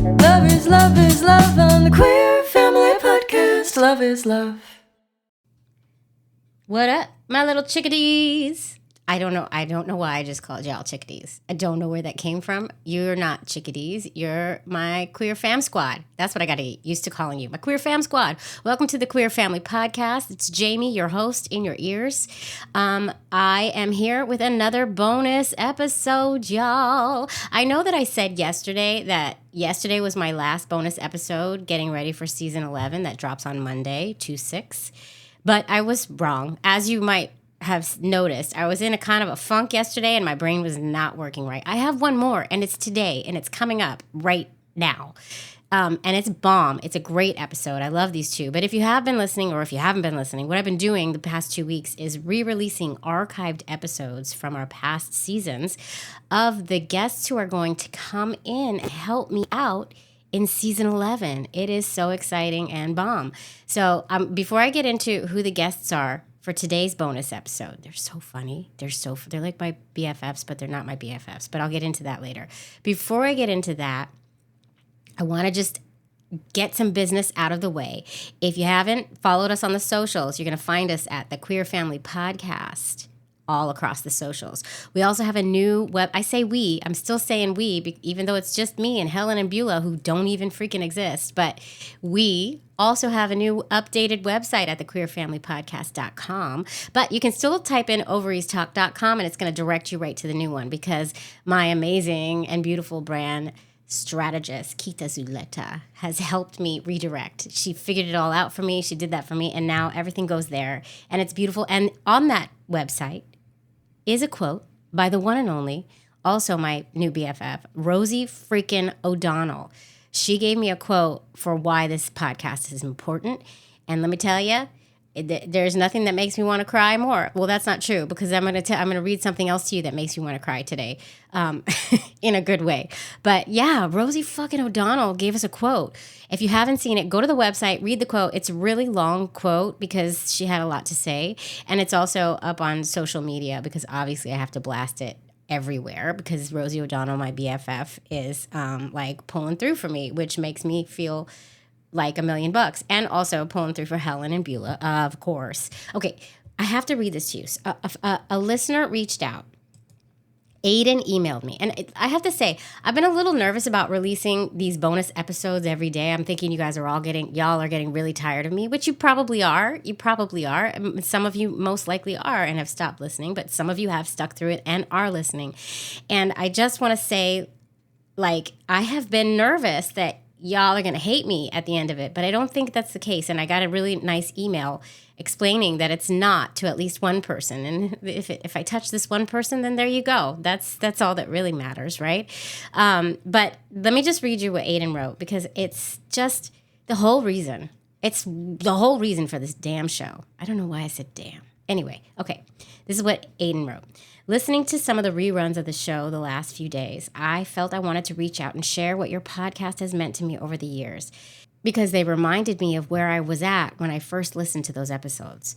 Love is love is love on the Queer Family Podcast. Love is love. What up, my little chickadees? I don't know why I just called y'all chickadees. I don't know where that came from. You're not chickadees. You're my queer fam squad. That's what I got to get used to calling you. My queer fam squad. Welcome to the Queer Family Podcast. It's Jamie, your host, in your ears. I am here with another bonus episode, y'all. I know that I said yesterday that yesterday was my last bonus episode, getting ready for season 11 that drops on Monday, 2/6. But I was wrong. As you might have noticed, I was in a kind of a funk yesterday and my brain was not working right. I have one more and it's today and it's coming up right now. And it's bomb. It's a great episode. I love these two. But if you have been listening or if you haven't been listening, what I've been doing the past 2 weeks is re-releasing archived episodes from our past seasons of the guests who are going to come in and help me out in season 11. It is so exciting and bomb. So before I get into who the guests are for today's bonus episode, they're so funny. They're like my BFFs, but they're not my BFFs. But I'll get into that later. Before I get into that, I want to just get some business out of the way. If you haven't followed us on the socials, you're going to find us at the Queer Family Podcast all across the socials. We also have a new I say we, I'm still saying we, even though it's just me and Helen and Beulah who don't even freaking exist. But we also have a new updated website at thequeerfamilypodcast.com. But you can still type in ovariestalk.com and it's going to direct you right to the new one because my amazing and beautiful brand strategist, Kita Zuleta, has helped me redirect. She figured it all out for me. She did that for me. And now everything goes there. And it's beautiful. And on that website is a quote by the one and only, also my new BFF, Rosie freaking O'Donnell. She gave me a quote for why this podcast is important. And let me tell you, there's nothing that makes me want to cry more. Well, that's not true because I'm gonna read something else to you that makes you want to cry today, in a good way. But yeah, Rosie fucking O'Donnell gave us a quote. If you haven't seen it, go to the website, read the quote. It's a really long quote because she had a lot to say, and it's also up on social media because obviously I have to blast it everywhere because Rosie O'Donnell, my BFF, is like pulling through for me, which makes me feel like $1 million, and also pulling through for Helen and Beulah, of course. Okay, I have to read this to you. A listener reached out. Aiden emailed me, and I have to say, I've been a little nervous about releasing these bonus episodes every day. I'm thinking y'all are getting really tired of me, which you probably are. You probably are. Some of you most likely are and have stopped listening, but some of you have stuck through it and are listening. And I just want to say, like, I have been nervous that y'all are going to hate me at the end of it, but I don't think that's the case. And I got a really nice email explaining that it's not, to at least one person. And if I touch this one person, then there you go. That's all that really matters, right? But let me just read you what Aiden wrote because it's just the whole reason. It's the whole reason for this damn show. I don't know why I said damn. Anyway, okay. This is what Aiden wrote. Listening to some of the reruns of the show the last few days, I felt I wanted to reach out and share what your podcast has meant to me over the years because they reminded me of where I was at when I first listened to those episodes.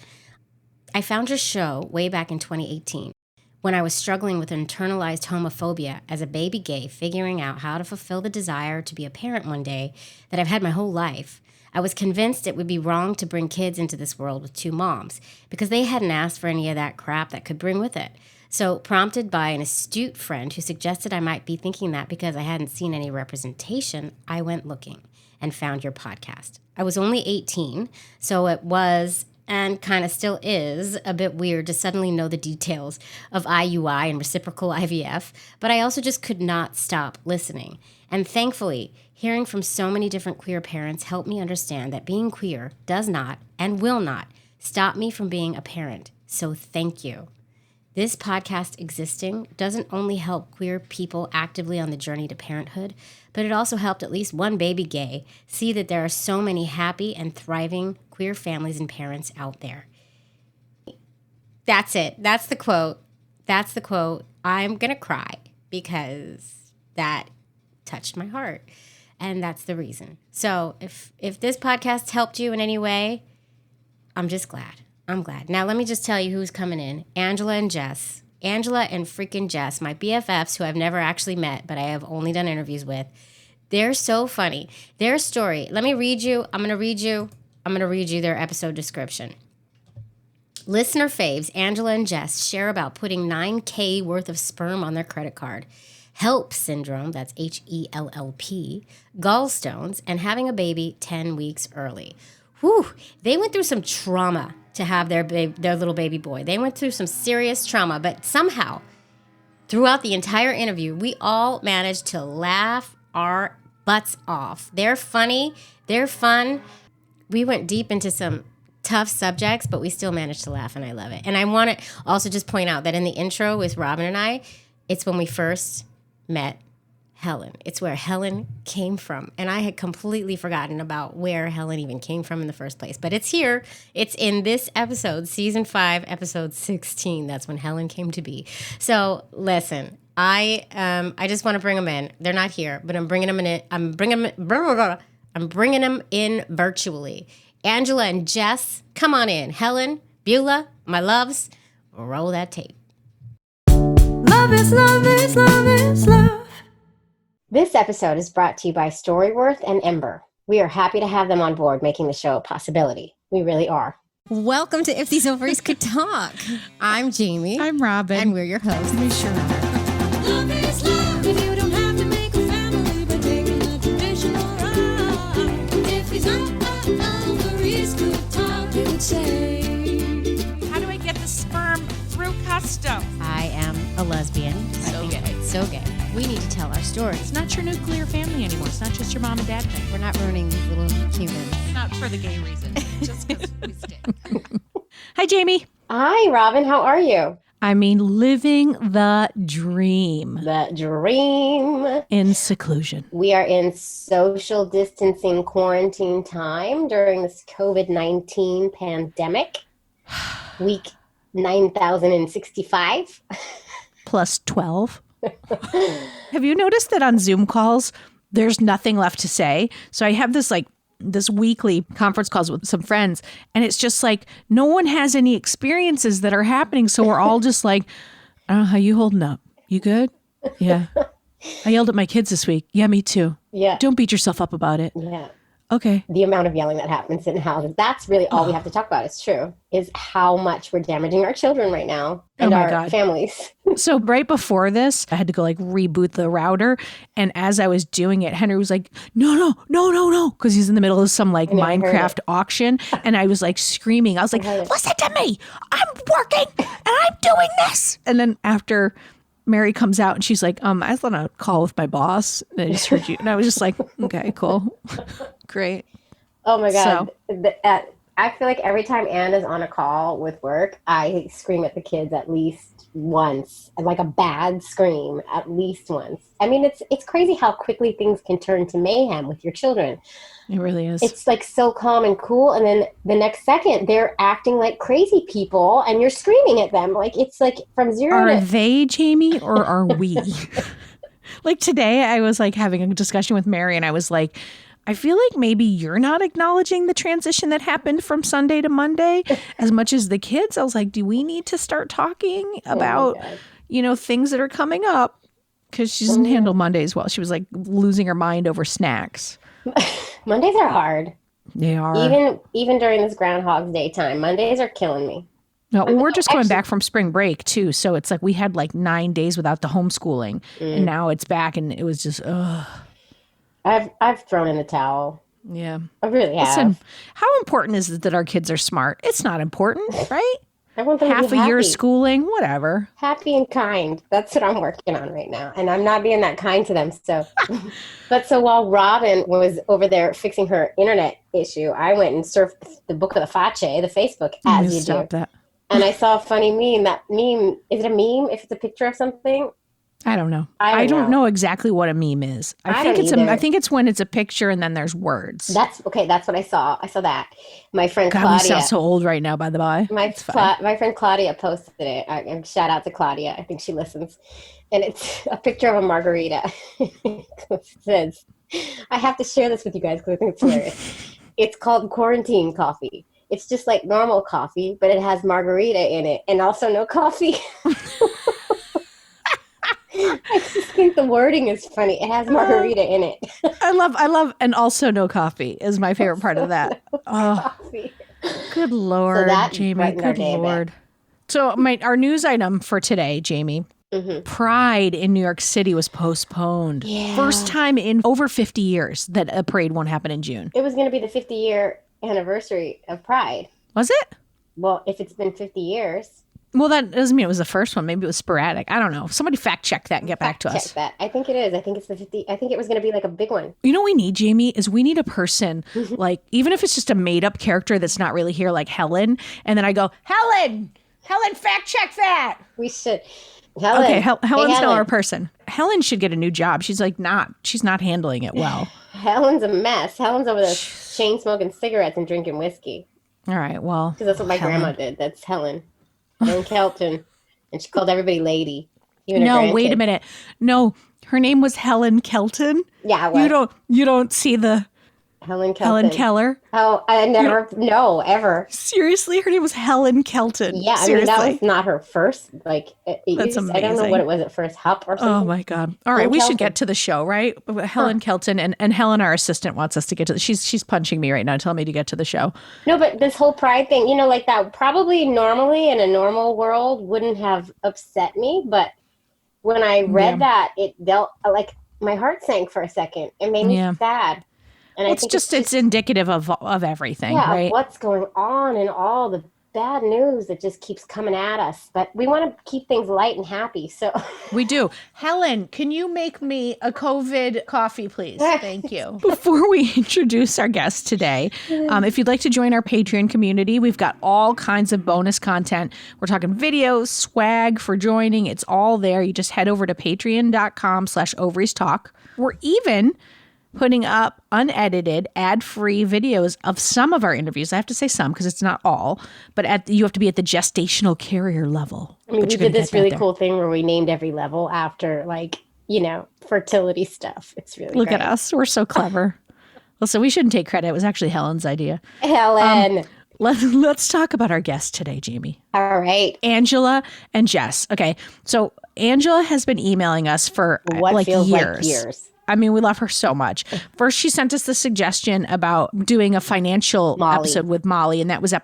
I found your show way back in 2018 when I was struggling with internalized homophobia as a baby gay, figuring out how to fulfill the desire to be a parent one day that I've had my whole life. I was convinced it would be wrong to bring kids into this world with two moms because they hadn't asked for any of that crap that could bring with it. So, prompted by an astute friend who suggested I might be thinking that because I hadn't seen any representation, I went looking and found your podcast. I was only 18, so it was, and kind of still is, a bit weird to suddenly know the details of IUI and reciprocal IVF, but I also just could not stop listening. And thankfully, hearing from so many different queer parents helped me understand that being queer does not and will not stop me from being a parent. So thank you. This podcast existing doesn't only help queer people actively on the journey to parenthood, but it also helped at least one baby gay see that there are so many happy and thriving queer families and parents out there. That's it. That's the quote. That's the quote. I'm going to cry because that touched my heart, and that's the reason. So if this podcast helped you in any way, I'm just glad. I'm glad. Now, let me just tell you who's coming in. Angela and Jess. Angela and freaking Jess, my BFFs who I've never actually met, but I have only done interviews with. They're so funny. Their story. Let me read you. I'm going to read you their episode description. Listener faves, Angela and Jess, share about putting $9,000 worth of sperm on their credit card, HELLP syndrome, that's HELLP, gallstones, and having a baby 10 weeks early. Whew, they went through some trauma to have their little baby boy. They went through some serious trauma, but somehow, throughout the entire interview, we all managed to laugh our butts off. They're funny. They're fun. We went deep into some tough subjects, but we still managed to laugh, and I love it. And I want to also just point out that in the intro with Robin and I, it's when we first met Helen. It's where Helen came from. And I had completely forgotten about where Helen even came from in the first place. But it's here. It's in this episode, season 5, episode 16. That's when Helen came to be. So listen, I just want to bring them in. They're not here, but I'm bringing them in. I'm bringing them in virtually. Angela and Jess, come on in. Helen, Beulah, my loves, roll that tape. Love is love is love is love. This episode is brought to you by Storyworth and Ember. We are happy to have them on board, making the show a possibility. We really are. Welcome to If These Ovaries Could Talk. I'm Jamie. I'm Robin. And we're your hosts. We sure are. Love is love if you don't have to make a family by taking the traditional route. If these ovaries could talk, they would say. How do I get the sperm through customs? I am a lesbian. So gay. So gay. We need to tell our stories. It's not your nuclear family anymore. It's not just your mom and dad thing. We're not ruining these little humans. Not for the gay reason. Just because we stink. Hi, Jamie. Hi, Robin. How are you? I mean, living the dream. The dream. In seclusion. We are in social distancing quarantine time during this COVID-19 pandemic. Week 9,065. Plus 12. Have you noticed that on Zoom calls, there's nothing left to say? So I have this weekly conference calls with some friends, and it's just like no one has any experiences that are happening. So we're all just like, how you holding up? You good? Yeah. I yelled at my kids this week. Yeah, me too. Yeah. Don't beat yourself up about it. Yeah. Okay. The amount of yelling that happens in houses. That's really all we have to talk about. It's true. Is how much we're damaging our children right now and our families. So right before this, I had to go reboot the router. And as I was doing it, Henry was like, no. Because he's in the middle of some Minecraft auction. And I was screaming. I was like, listen to me. I'm working and I'm doing this. And then after Mary comes out and she's like, I was on a call with my boss and I just heard you. And I was just like, okay, cool. Great. Oh my God. I feel like every time Anne is on a call with work, I scream at the kids at least once, like a bad scream at least once. I mean, it's crazy how quickly things can turn to mayhem with your children. It really is. It's so calm and cool. And then the next second they're acting like crazy people and you're screaming at them. It's from zero Are they, Jamie, or are we? Today I was having a discussion with Mary and I was like, I feel like maybe you're not acknowledging the transition that happened from Sunday to Monday as much as the kids. I was like, do we need to start talking about, things that are coming up? Because she doesn't handle Mondays well. She was losing her mind over snacks. Mondays are hard. They are. Even during this Groundhog's Day time, Mondays are killing me. No, we're just going back from spring break too. So it's we had 9 days without the homeschooling and now it's back and it was just, ugh. I've thrown in the towel. Yeah. I really have. Listen, how important is it that our kids are smart? It's not important, right? I want them to half be a happy. year of schooling, whatever. Happy and kind. That's what I'm working on right now. And I'm not being that kind to them. So, so while Robin was over there fixing her internet issue, I went and surfed the Book of the Face, the Facebook, as you stop do. That. And I saw a funny meme. That meme, is it a meme if it's a picture of something? I don't know. I don't know exactly what a meme is. I think it's when it's a picture and then there's words. That's what I saw. I saw that. My friend God, Claudia. we sound so old right now, by the by. My friend Claudia posted it. And shout out to Claudia. I think she listens. And it's a picture of a margarita. It says, I have to share this with you guys because I think it's hilarious. It's called quarantine coffee. It's just like normal coffee, but it has margarita in it and also no coffee. I just think the wording is funny. It has margarita in it. I love, and also no coffee is my favorite part of that. Oh, Coffee. good Lord, that Jamie. brightened our Good day a bit. Lord. So our news item for today, Jamie, Pride in New York City was postponed. Yeah. First time in over 50 years that a parade won't happen in June. It was going to be the 50-year anniversary of Pride. Was it? Well, if it's been 50 years. Well, that doesn't mean it was the first one. Maybe it was sporadic. I don't know. Somebody fact check that and get back to us. Check that. I think it is. I think it's the 50. I think it was going to be like a big one. You know what we need, Jamie, is we need a person, like, even if it's just a made-up character that's not really here, like Helen, and then I go, Helen, fact check that. We should. Helen. Okay, Helen's now Helen. our person. Helen should get a new job. She's not handling it well. Helen's a mess. Helen's over there chain smoking cigarettes and drinking whiskey. All right, well. Because that's what my grandma did. That's Helen. Helen Kelton. And she called everybody lady. Even her No, wait a grandkids. minute. No, her name was Helen Kelton. Yeah, well, You don't see the Helen Kelton. Helen Keller? Oh, I never, no, ever. Seriously, her name was Helen Kelton. Yeah, I mean, Seriously. that was not her first, like, That's I don't know amazing. what it was at first, HELP or something. Oh my God! All right, Helen we should Kelton. get to the show, right? Helen Kelton and Helen, our assistant, wants us to get to. She's punching me right now, telling me to get to the show. No, but this whole Pride thing, like that probably normally in a normal world wouldn't have upset me. But when I read that, it dealt, like, my heart sank for a second. It made me sad. And I think It's indicative of everything, yeah, right? of what's going on and all the bad news that just keeps coming at us. But we want to keep things light and happy. So We do. Helen, can you make me a COVID coffee, please? Thank you. Before we introduce our guest today, if you'd like to join our Patreon community, we've got all kinds of bonus content. We're talking videos, swag for joining. It's all there. You just head over to patreon.com/ovariestalk. We're even putting up unedited, ad-free videos of some of our interviews. I have to say some because it's not all, but you have to be at the gestational carrier level. I mean, But we you're gonna did this get that really there. cool thing where we named every level after, like, fertility stuff. It's really Look great. at us. We're so clever. Well, so we shouldn't take credit. It was actually Helen's idea. Helen. Let's talk about our guests today, Jamie. All right. Angela and Jess. Okay. So Angela has been emailing us for What like feels years. like years. I mean, we love her so much. First, she sent us the suggestion about doing a financial Molly. episode with Molly, and that was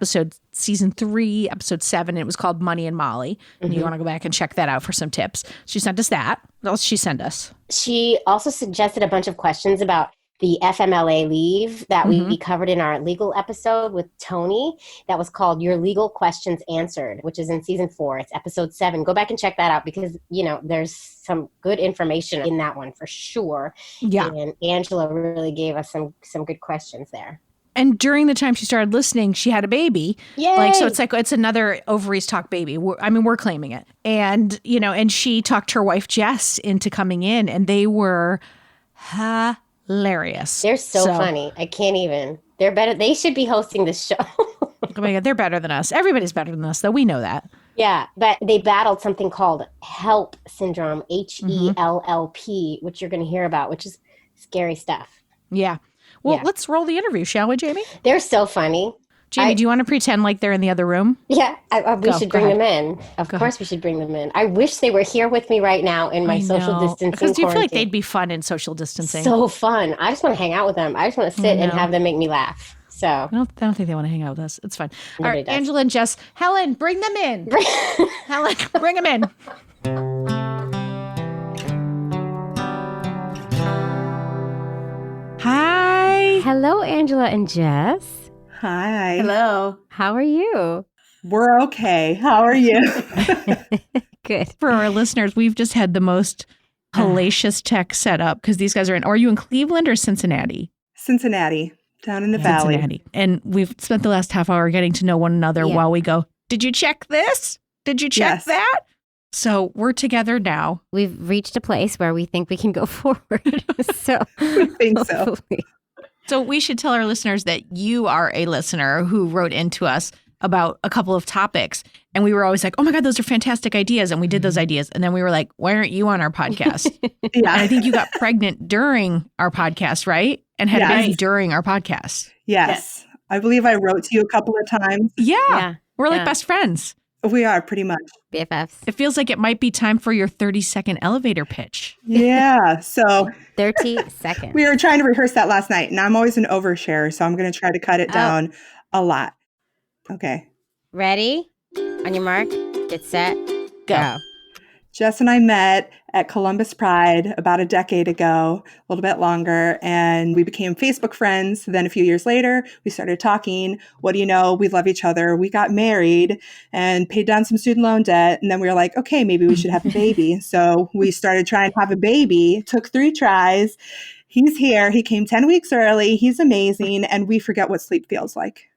season 3, episode 7. It was called Money and Molly. And you want to go back and check that out for some tips. She sent us that. What else did she send us? She also suggested a bunch of questions about the FMLA leave that we covered in our legal episode with Tony. That was called Your Legal Questions Answered, which is in season 4. It's episode 7. Go back and check that out because, there's some good information in that one for sure. Yeah. And Angela really gave us some good questions there. And during the time she started listening, she had a baby. Yay! So it's another ovaries talk baby. We're claiming it. And, and she talked her wife, Jess, into coming in, and they were hilarious. They're so funny. I can't even. They're better. They should be hosting this show. Oh my God, they're better than us. Everybody's better than us, though. We know that. Yeah, but they battled something called HELP syndrome, HELLP, which you're going to hear about, which is scary stuff. Yeah. Well, Yeah. let's roll the interview, shall we, Jamie? They're so funny. Jamie, do you want to pretend like they're in the other room? Yeah, we should go bring ahead. them in. Of course, we should bring them in. I wish they were here with me right now in my social distancing Because you feel like quarantine. they'd be fun in social distancing. So fun. I just want to hang out with them. I just want to sit and have them make me laugh. So I don't think they want to hang out with us. It's fine. All Nobody right, does. Angela and Jess. Helen, bring them in. Helen, bring them in. Hi. hello, Angela and Jess. Hi. Hello. How are you? We're okay. How are you? Good. For our listeners, we've just had the most hellacious tech set up because these guys are in. Are you in Cleveland or Cincinnati? Cincinnati, down in the valley. Cincinnati. And we've spent the last half hour getting to know one another Yeah. while we go, did you check this? Did you check Yes. that? So we're together now. We've reached a place where we think we can go forward. So I think so. hopefully. So we should tell our listeners that you are a listener who wrote into us about a couple of topics. And we were always like, oh my God, those are fantastic ideas. And we did those ideas. And then we were like, why aren't you on our podcast? And I Yeah. think you got pregnant during our podcast, right? And had a Yes. baby during our podcast. Yes. I believe I wrote to you a couple of times. Yeah. Yeah. We're like Yeah. best friends. We are pretty much. BFFs. It feels like it might be time for your 30-second elevator pitch. Yeah. So 30 seconds. we were trying to rehearse that last night, and I'm always an overshare, so I'm going to try to cut it down a lot. Okay. Ready? On your mark, get set, go. Jess and I met at Columbus Pride about a decade ago, a little bit longer, and we became Facebook friends. Then a few years later, we started talking. What do you know? We love each other. We got married and paid down some student loan debt. And then we were like, okay, maybe we should have a baby. So we started trying to have a baby. Took 3 tries. He's here. He came 10 weeks early. He's amazing. And we forget what sleep feels like.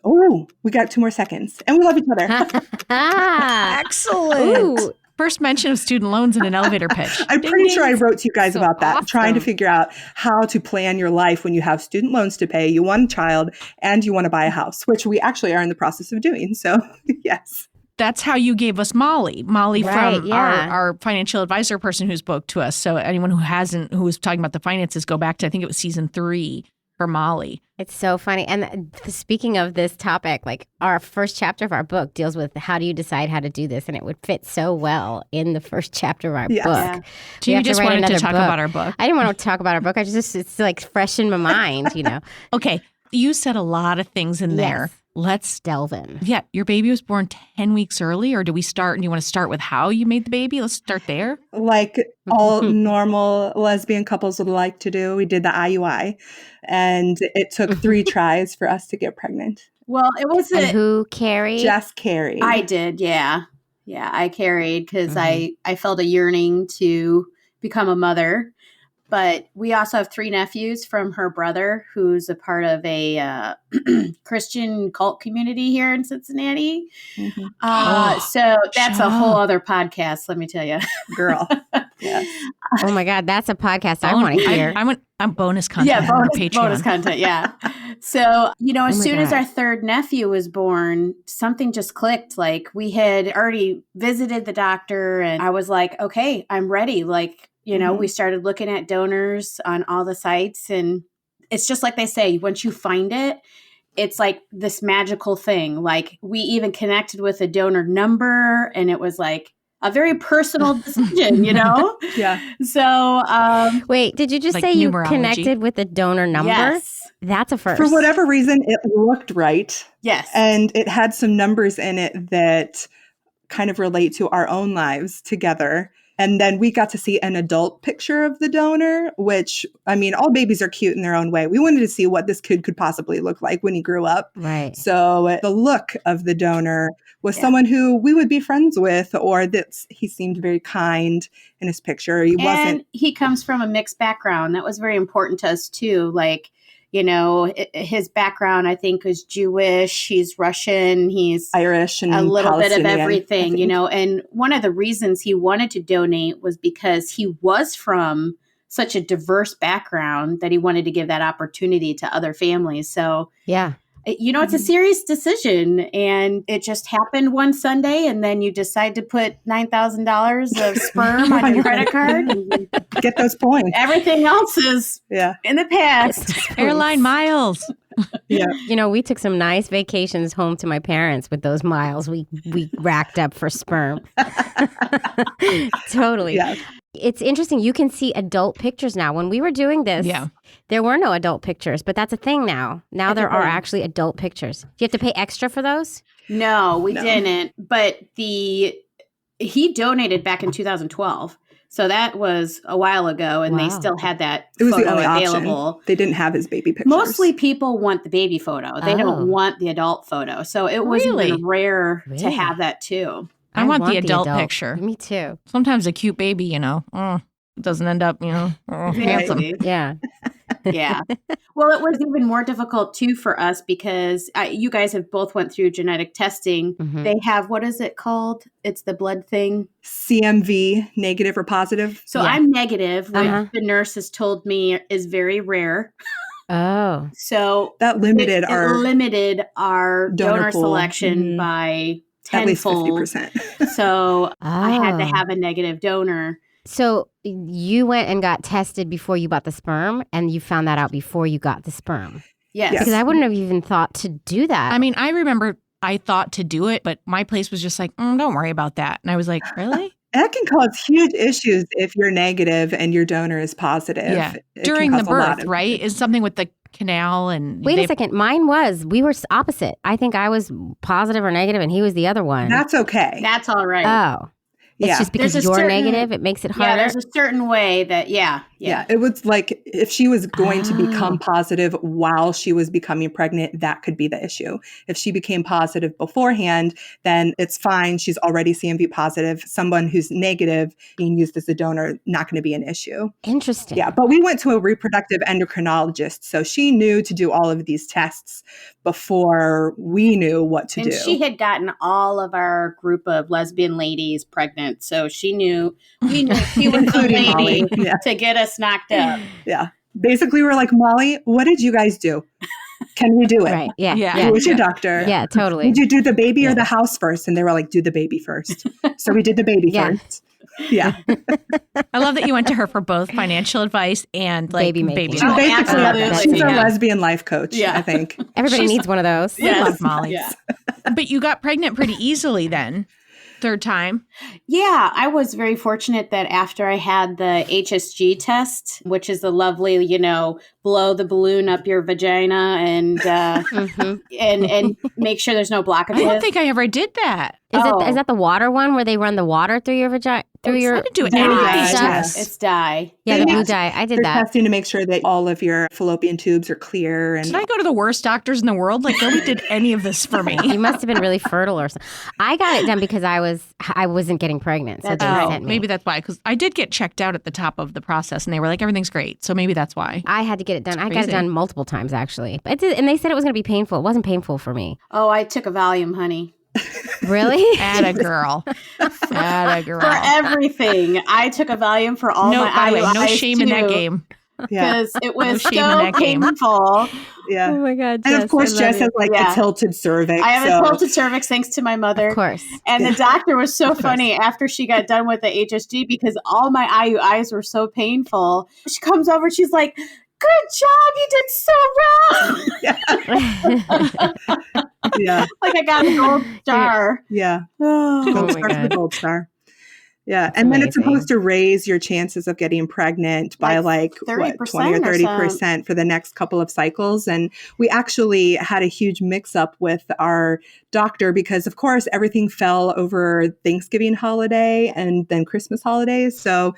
Oh, we got 2 more seconds. And we love each other. Excellent. Ooh. First mention of student loans in an elevator pitch. I'm Ding, pretty ding. sure I wrote to you guys So about that, trying to awesome. figure out how to plan your life when you have student loans to pay, you want a child, and you want to buy a house, which we actually are in the process of doing. So, yes. That's how you gave us Molly. Molly Right, from yeah. our financial advisor person who spoke to us. So anyone who was talking about the finances, go back to, I think it was season 3 for Molly. It's so funny. And speaking of this topic, like our first chapter of our book deals with how do you decide how to do this? And it would fit so well in the first chapter of our Yes. book. Yeah. Do We you have to just write wanted to another talk book. about our book? I didn't want to talk about our book. It's like fresh in my mind, you know. Okay. You said a lot of things in there. Yes. Let's Delve in. Yeah, your baby was born 10 weeks early, or do we start, and you want to start with how you made the baby? Let's start there. Like all normal lesbian couples would like to do, we did the IUI, and it took 3 tries for us to get pregnant. Well, it And wasn't. who carried? Jess carried. I did, yeah. Yeah, I carried because I felt a yearning to become a mother. But we also have 3 nephews from her brother, who's a part of a Christian cult community here in Cincinnati. Mhm. So that's shut a whole up. other podcast, let me tell you. Girl. Yes. Oh my God, that's a podcast I want to hear. I'm bonus content Yeah, on our bonus, Patreon. bonus content. Yeah. So, as Oh my soon as God. our 3rd nephew was born, something just clicked. Like we had already visited the doctor and I was like, okay, I'm ready. Like, we started looking at donors on all the sites and it's just like they say, once you find it, it's like this magical thing. Like we even connected with a donor number and it was like a very personal decision, Yeah. So, Wait, did you just Like say you numerology. connected with the donor number? yes. That's a first. For whatever reason, it looked right. Yes. And it had some numbers in it that kind of relate to our own lives together. And then we got to see an adult picture of the donor, which, I mean, all babies are cute in their own way. We wanted to see what this kid could possibly look like when he grew up. Right. So the look of the donor was someone who we would be friends with, or that he seemed very kind in his picture. He wasn't. And he comes from a mixed background. That was very important to us too. Like, his background, I think, is Jewish. He's Russian. He's Irish and a little bit of Palestinian, I everything, think. And one of the reasons he wanted to donate was because he was from such a diverse background that he wanted to give that opportunity to other families. So, Yeah. it's a serious decision and it just happened one Sunday and then you decide to put $9,000 of sperm on your credit card and Get those points. everything else is Yeah. in the past. Airline miles. Yeah. We took some nice vacations home to my parents with those miles we racked up for sperm. Totally. Yeah. It's interesting. You can see adult pictures now. When we were doing this, there were no adult pictures, but that's a thing now. Now there are actually adult pictures. Do you have to pay extra for those? No, we No. didn't. But he donated back in 2012. So that was a while ago and Wow. they still had that It was the photo only available. option. They didn't have his baby pictures. Mostly people want the baby photo. They Oh. don't want the adult photo. So it was Really? even rare to Really? have that too. I want the adult picture. Me too. Sometimes a cute baby, doesn't end up, handsome. Exactly. Yeah. Yeah. Well, it was even more difficult too for us because you guys have both went through genetic testing. Mhm. They have, what is it called? It's the blood thing. CMV, negative or positive. So Yeah. I'm negative, which Uh-huh. the nurse has told me is very rare. Oh. So That limited it our limited our donor donor pool. selection Mhm. by at least tenfold. 50%. So I had to Oh. have a negative donor. So you went and got tested before you bought the sperm, and you found that out before you got the sperm. Yes. Yes. Because I wouldn't have even thought to do that. I mean, I remember I thought to do it, but my place was just like, don't worry about that. And I was like, really? That can cause huge issues if you're negative and your donor is positive. Yeah. It can During the cause a lot birth, of- right? Is something with the canal and Wait a second. Mine we were opposite. I think I was positive or negative and he was the other one. That's okay. That's all right. Oh. It's Yeah. just because There's a you're certain- negative, it makes it Yeah, harder. there's a certain way that, yeah. It was like if she was going to Oh. become positive while she was becoming pregnant, that could be the issue. If she became positive beforehand, then it's fine. She's already CMV positive. Someone who's negative being used as a donor, not going to be an issue. Interesting. Yeah, but we went to a reproductive endocrinologist, so she knew to do all of these tests before we knew what to And do. she had gotten all of our group of lesbian ladies pregnant. So we knew she was the Including lady Molly. Yeah. to get us knocked up. Yeah. Basically, we're like, Molly, what did you guys do? Can we do it? Right. Yeah. Yeah. Yeah. Who's your doctor? Yeah, totally. Did you do the baby or the house first? And they were like, do the baby first. So we did the baby Yeah. first. Yeah. I love that you went to her for both financial advice and like Baby making. baby. She's Oh, basically absolutely. she's our Yeah. lesbian life coach, Yeah. I think. Everybody needs one of those. We love Molly. Yeah. But you got pregnant pretty easily then. Third time. Yeah, I was very fortunate that after I had the HSG test, which is the lovely, blow the balloon up your vagina and Mhm. and make sure there's no blockages. I don't think I ever did that. Is that the water one where they run the water through your vagina? Through I your didn't do Dye. any of Dye. these stuff? tests. It's dye. Yeah, the Yeah. blue dye. I did They're that. testing to make sure that all of your fallopian tubes are clear. And Did I go to the worst doctors in the world? Like nobody did any of this for me. You must have been really fertile or something. I got it done because I wasn't getting pregnant. So That's they right. sent me. Maybe that's why. Because I did get checked out at the top of the process, and they were like, "Everything's great." So maybe that's why. I had to get it done. I got crazy. it done multiple times actually. But and they said it was going to be painful. It wasn't painful for me. Oh, I took a Valium, honey. Really? Atta girl. Atta girl. For everything. I took a Valium for all No, my by the way, no IUIs shame in that too, game. yeah. because it was shame in so that game. painful. Yeah. Oh my God. And of course, Jess has like Yeah. a tilted cervix. I have so- a tilted cervix thanks to my mother. Of course. And the doctor was so funny after she got done with the HSG because all my IUIs were so painful. She comes over, she's like, "Good job, you did so well." Yeah. Like I got a gold star. Yeah. Oh. Gold my star for the God. gold star. Yeah. And then it's amazing. supposed to raise your chances of getting pregnant by Like like 30% 20 or or 30% for the next couple of cycles. And we actually had a huge mix up with our doctor because of course everything fell over Thanksgiving holiday and then Christmas holidays. So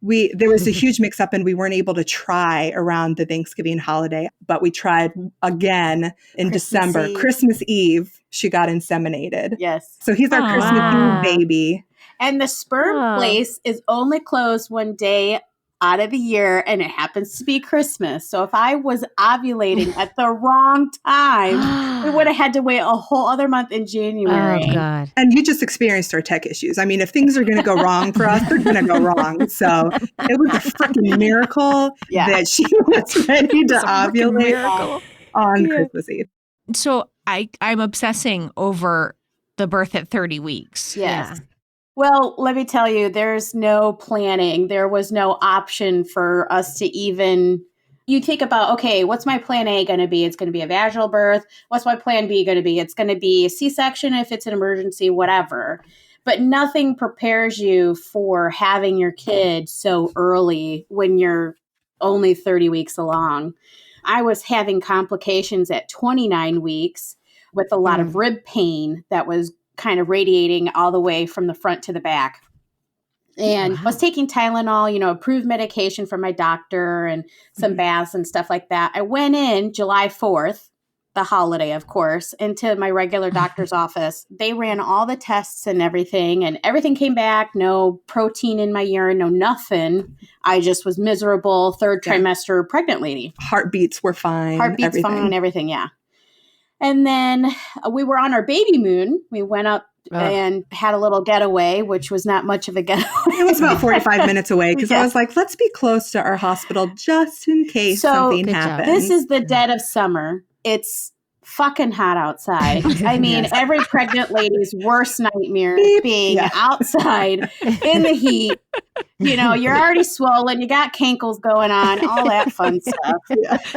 there was a huge mix up and we weren't able to try around the Thanksgiving holiday, but we tried again in Christmas December. Eve. Christmas Eve, she got inseminated. Yes. So he's our Aw. Christmas Eve baby. And the sperm Oh. place is only closed one day out of the year, and it happens to be Christmas. So if I was ovulating at the wrong time, we would have had to wait a whole other month in January. Oh God. And you just experienced our tech issues. I mean, if things are going to go wrong for us, they're going to go wrong. So it was a freaking miracle Yeah. that she was ready to It's a freaking ovulate miracle. on Christmas Eve. So I'm obsessing over the birth at 30 weeks. Yes. Yeah. Well, let me tell you, there's no planning. There was no option for us to even. You think about, okay, what's my plan A going to be? It's going to be a vaginal birth. What's my plan B going to be? It's going to be a C-section if it's an emergency, whatever. But nothing prepares you for having your kid so early when you're only 30 weeks along. I was having complications at 29 weeks with a lot of rib pain that was kind of radiating all the way from the front to the back. And I was taking Tylenol, approved medication from my doctor and some baths and stuff like that. I went in July 4th, the holiday, of course, into my regular doctor's office. They ran all the tests and everything came back. No protein in my urine, no nothing. I just was miserable, third Yeah. trimester pregnant lady. Heartbeats were fine. Heartbeats everything. fine, everything, yeah. And then we were on our baby moon. We went up and had a little getaway, which was not much of a getaway. It was about 45 minutes away because Yeah. I was like, let's be close to our hospital just in case So, something good job. happens. This is the dead of summer. It's fucking hot outside. I mean, Yes. every pregnant lady's worst nightmare Beep. being Yeah. outside in the heat. You're already swollen. You got cankles going on, all that fun stuff.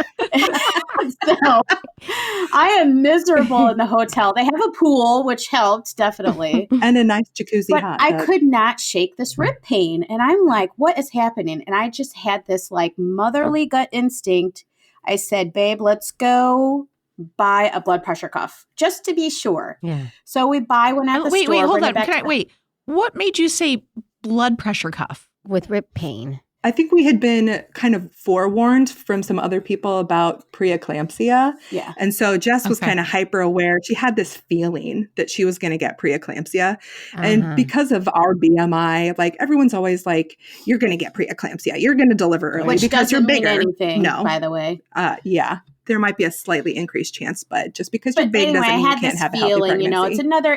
So I am miserable in the hotel. They have a pool, which helped definitely. And a nice jacuzzi But hot I tub. could not shake this rib pain. And I'm like, what is happening? And I just had this like motherly gut instinct. I said, babe, let's go buy a blood pressure cuff just to be sure. Yeah. So we buy one at the Wait, store. hold bring it on. back Can I to the- wait? What made you say blood pressure cuff? With rib pain. I think we had been kind of forewarned from some other people about preeclampsia. Yeah. And so Jess was Okay. kind of hyper aware. She had this feeling that she was going to get preeclampsia. Uh-huh. And because of our BMI, like everyone's always like, you're going to get preeclampsia. You're going to deliver early Which because doesn't you're bigger. mean anything, No. by the way. Yeah. There might be a slightly increased chance, but just because you're But big anyway, I doesn't mean you had can't this have a healthy feeling, pregnancy.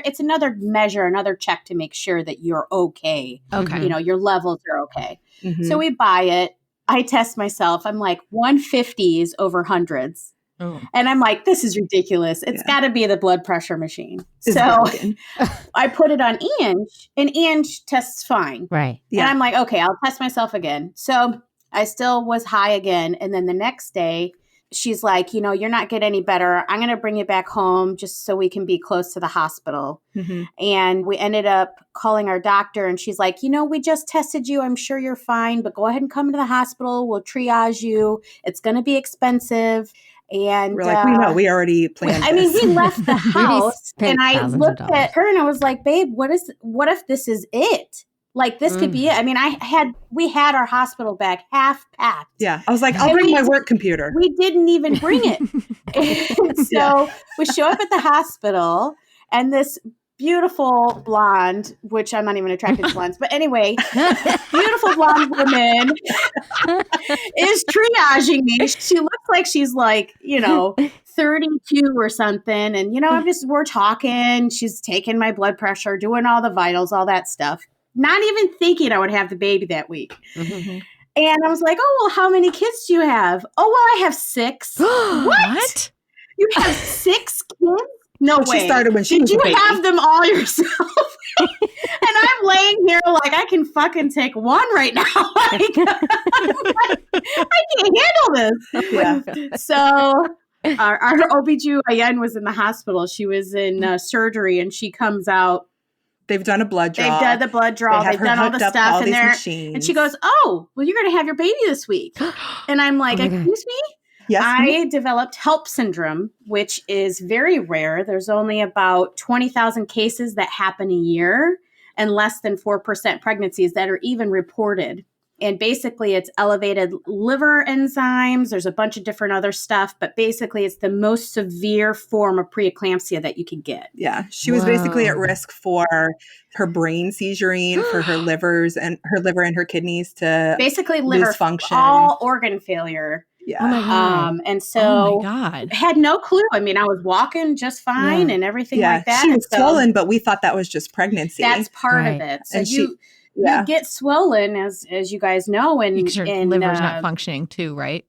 it's another measure, another check to make sure that you're okay. Okay. You know, your levels are okay. Mhm. So we buy it. I test myself. I'm like 150s over hundreds. Oh. And I'm like, this is ridiculous. It's Yeah. got to be the blood pressure machine. It's So broken. I put it on Ange, and Ange tests fine. Right. Yeah. And I'm like, okay, I'll test myself again. So I still was high again. And then the next day, she's like, you're not getting any better. I'm going to bring you back home just so we can be close to the hospital. Mhm. And we ended up calling our doctor, and she's like, we just tested you. I'm sure you're fine, but go ahead and come to the hospital. We'll triage you. It's going to be expensive. And We're like, we know, we already planned I mean, this. we left the house, spent and I thousands of looked dollars. at her and I was like, babe, what if this is it? Like, this could be it. I mean, we had our hospital bag half packed. Yeah. I was like, I'll And bring we- my work computer. We didn't even bring it. And so Yeah. we show up at the hospital, and this beautiful blonde, which I'm not even attracted to blondes, but anyway, beautiful blonde woman is triaging me. She looks like she's like, 32 or something. And, we're talking. She's taking my blood pressure, doing all the vitals, all that stuff. Not even thinking I would have the baby that week. Mhm. And I was like, oh, well, how many kids do you have? Oh, well, I have 6. What? You have 6 kids? No But way. she started when she Did was a you baby. have them all yourself? And I'm laying here like I can fucking take one right now. Like, I can't handle this. Yeah. So our OBGYN was in the hospital. She was in surgery, and she comes out. They've done a blood draw. They've done the blood draw. They have They've her done all hooked the up to stuff all in these there. machines. And she goes, oh, well, you're going to have your baby this week. And I'm like, Oh my God. excuse me? Yes. I developed HELLP syndrome, which is very rare. There's only about 20,000 cases that happen a year, and less than 4% pregnancies that are even reported. And basically, it's elevated liver enzymes. There's a bunch of different other stuff, but basically, it's the most severe form of preeclampsia that you could get. Yeah. She was basically at Wow. risk for her brain seizuring, for her liver and her kidneys to Basically, lose liver function. all organ failure. Yeah. Oh my God. And Oh so my God. had no clue. I mean, I was walking just fine and everything Yeah. like that. She And was so swollen, but we thought that was just pregnancy. that's part Right. of it. So And you yeah. get swollen, as you guys know, and Because your liver's not functioning too, right?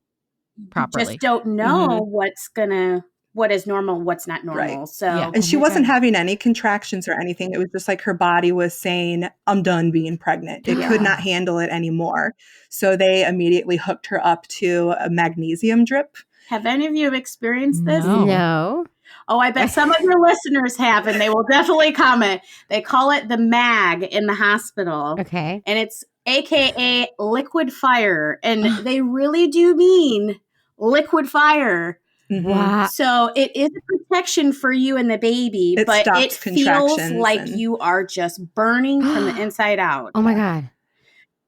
Properly. just don't know what is normal, what's not normal. Right. So Yeah. And she Oh my wasn't God. having any contractions or anything. It was just like her body was saying, I'm done being pregnant. It could Yeah. not handle it anymore. So they immediately hooked her up to a magnesium drip. have any of you experienced this? No. No. Oh, I bet some of your listeners have, and they will definitely comment. They call it the MAG in the hospital. Okay. And it's AKA liquid fire. And they really do mean liquid fire. Mhm. Wow. So it is a protection for you and the baby, It but stops it feels contractions like and- you are just burning from the inside out. Oh my God.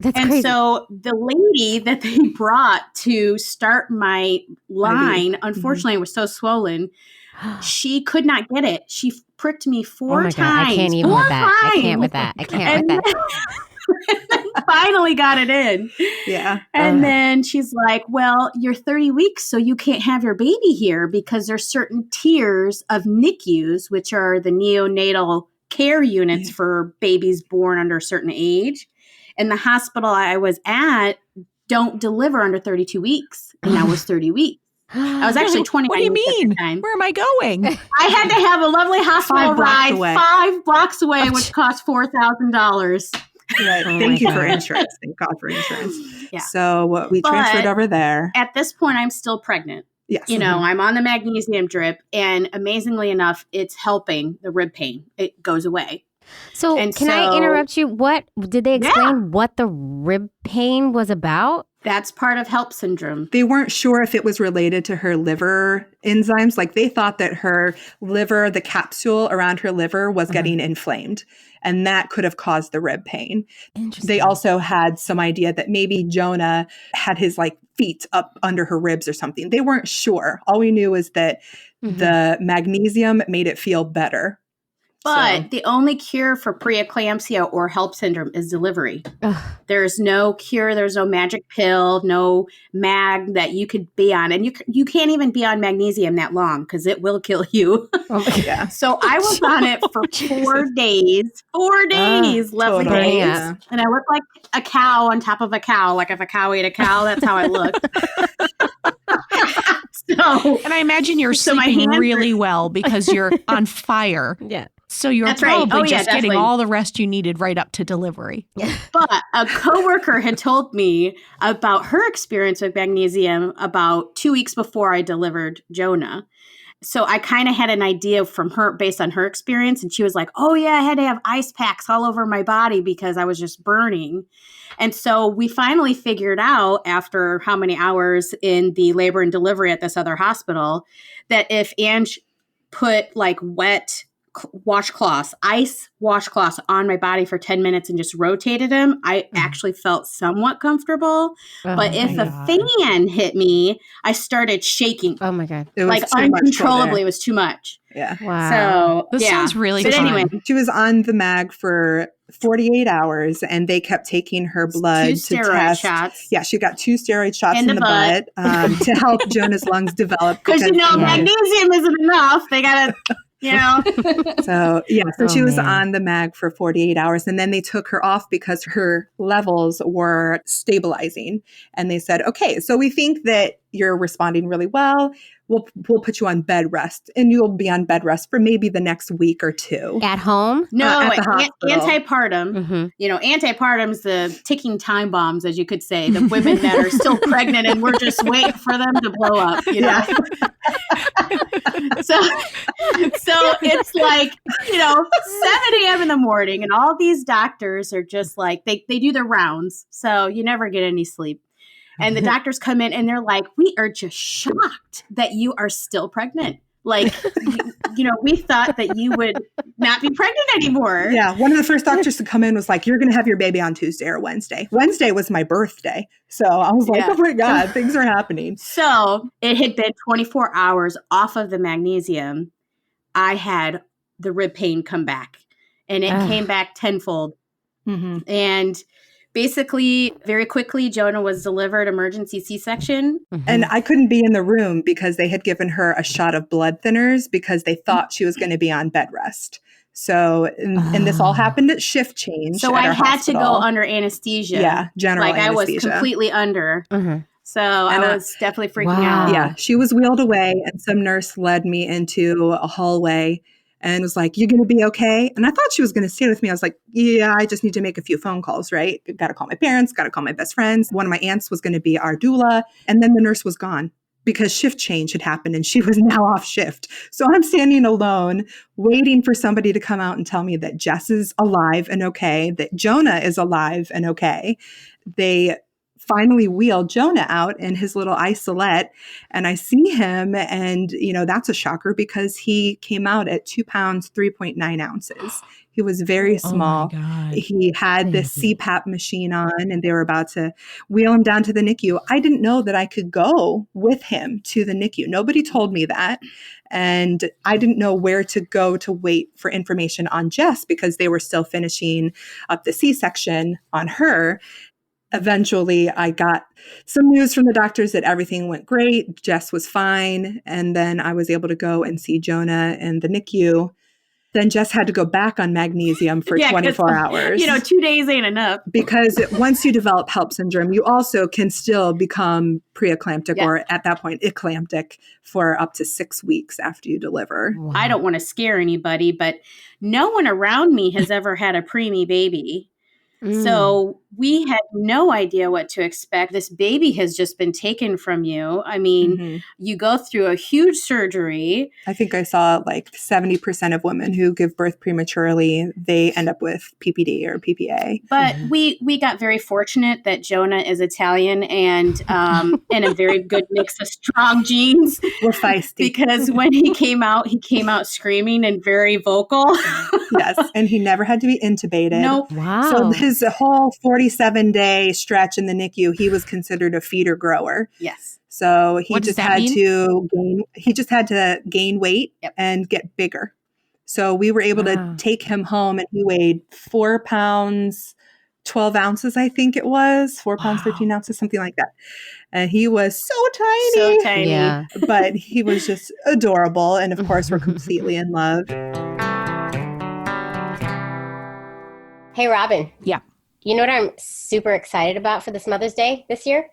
That's And crazy. so the lady that they brought to start my line, unfortunately, it was so swollen, she could not get it. She pricked me Oh 4 my times. God. I can't even 4 with that. I can't times. with that. I can't with And that. then finally got it in. Yeah. And Ugh. then she's like, well, you're 30 weeks, so you can't have your baby here because there's certain tiers of NICUs, which are the neonatal care units for babies born under a certain age. And the hospital I was at don't deliver under 32 weeks. And I was 30 weeks. I was actually 29 What do you weeks at the mean? time. Where am I going? I had to have a lovely hospital 5 blocks ride away. 5 blocks away, which cost $4,000. Right. Oh Thank my you for God. insurance. Thank God for insurance. Yeah. So we But- transferred over there. At this point, I'm still pregnant. Yes. You know, I'm on the magnesium drip, and amazingly enough, it's helping the rib pain. It goes away. So, And can I so- interrupt you? What did they explain what the rib pain was about? That's part of HELLP syndrome. They weren't sure if it was related to her liver enzymes. Like they thought that her liver, the capsule around her liver was getting inflamed, and that could have caused the rib pain. Interesting. They also had some idea that maybe Jonah had his like feet up under her ribs or something. They weren't sure. All we knew is that the magnesium made it feel better. But the only cure for preeclampsia or HELLP syndrome is delivery. There's no cure. There's no magic pill, no mag that you could be on. And you can't even be on magnesium that long because it will kill you. Yeah. So I was on it for 4 days. 4 days, lovely totally. days. Yeah. And I look like a cow on top of a cow. Like if a cow ate a cow, that's how I look. And I imagine you're So my sleeping hands really well because you're on fire. Yeah. So you're That's right. probably Oh, yeah, just getting definitely. all the rest you needed right up to delivery. But a coworker had told me about her experience with magnesium about 2 weeks before I delivered Jonah. So I kind of had an idea from her based on her experience. And she was like, oh, yeah, I had to have ice packs all over my body because I was just burning. And so we finally figured out after how many hours in the labor and delivery at this other hospital that if Ange put like wet washcloths, ice washcloths on my body for 10 minutes and just rotated them, I actually felt somewhat comfortable. But if a fan hit me, I started shaking. Oh my God. It was Like too much uncontrollably. for It her. was too much. Yeah. Wow. So This yeah. sounds really But fun. anyway, She was on the mag for 48 hours and they kept taking her blood 2 to steroid test. shots. Yeah, she got 2 steroid shots In in the the butt to help Jonah's lungs develop. Because you know, Yeah. magnesium isn't enough. They gotta, you know. So Oh, she was man. on the mag for 48 hours and then they took her off because her levels were stabilizing. And they said, okay, so we think that you're responding really well. We'll put you on bed rest and you'll be on bed rest for maybe the next week or 2. At home? No, At the hospital. antepartum. Mm-hmm. You know, antepartum's the ticking time bombs, as you could say. The women that are still pregnant and we're just waiting for them to blow up. You know. So it's like, you know, 7 a.m. in the morning, and all these doctors are just like they do their rounds, so you never get any sleep. And the doctors come in and they're like, we are just shocked that you are still pregnant. Like, you know, we thought that you would not be pregnant anymore. Yeah, one of the first doctors to come in was like, you're going to have your baby on Tuesday or Wednesday. Wednesday was my birthday. So I was like, Yeah. oh my God, things are happening. So it had been 24 hours off of the magnesium. I had the rib pain come back, and it came back tenfold. Mm-hmm. And basically, very quickly, Jonah was delivered emergency C-section. And I couldn't be in the room because they had given her a shot of blood thinners because they thought she was going to be on bed rest. So, and this all happened at shift change. So at I our had to go hospital. under anesthesia. Yeah, general Like I was anesthesia. completely under. So And I was definitely freaking Wow. out. Yeah, she was wheeled away and some nurse led me into a hallway and was like, you're going to be okay? And I thought she was going to stay with me. I was like, yeah, I just need to make a few phone calls, right? Got to call my parents, got to call my best friends. One of my aunts was going to be our doula. And then the nurse was gone because shift change had happened and she was now off shift. So I'm standing alone waiting for somebody to come out and tell me that Jess is alive and okay, that Jonah is alive and okay. They finally wheeled Jonah out in his little isolette, and I see him, and that's a shocker because he came out at 2 pounds 3.9 ounces. He was very small. Oh my God. He had this CPAP machine on, and they were about to wheel him down to the NICU. I didn't know that I could go with him to the NICU. Nobody told me that. And I didn't know where to go to wait for information on Jess because they were still finishing up the C-section on her. Eventually, I got some news from the doctors that everything went great. Jess was fine. And then I was able to go and see Jonah in the NICU. Then Jess had to go back on magnesium for 24 hours. 2 days ain't enough. Because once you develop HELLP syndrome, you also can still become preeclamptic or at that point eclamptic for up to 6 weeks after you deliver. Wow. I don't want to scare anybody, but no one around me has ever had a preemie baby. So we had no idea what to expect. This baby has just been taken from you. I mean, you go through a huge surgery. I think I saw like 70% of women who give birth prematurely, they end up with PPD or PPA. But we got very fortunate that Jonah is Italian and a very good mix of strong genes. We're feisty. Because when he came out screaming and very vocal. Yes. And he never had to be intubated. Nope. Wow. So his whole 47-day stretch in the NICU, he was considered a feeder grower. Yes. So he What does just that had mean? to gain weight and get bigger. So we were able to take him home, and he weighed 4 pounds, 12 ounces, I think it was, 4 pounds, 13 ounces, something like that. And he was so tiny. So tiny. Yeah. But he was just adorable. And of course, we're completely in love. Hey, Robin. Yeah. You know what I'm super excited about for this Mother's Day this year?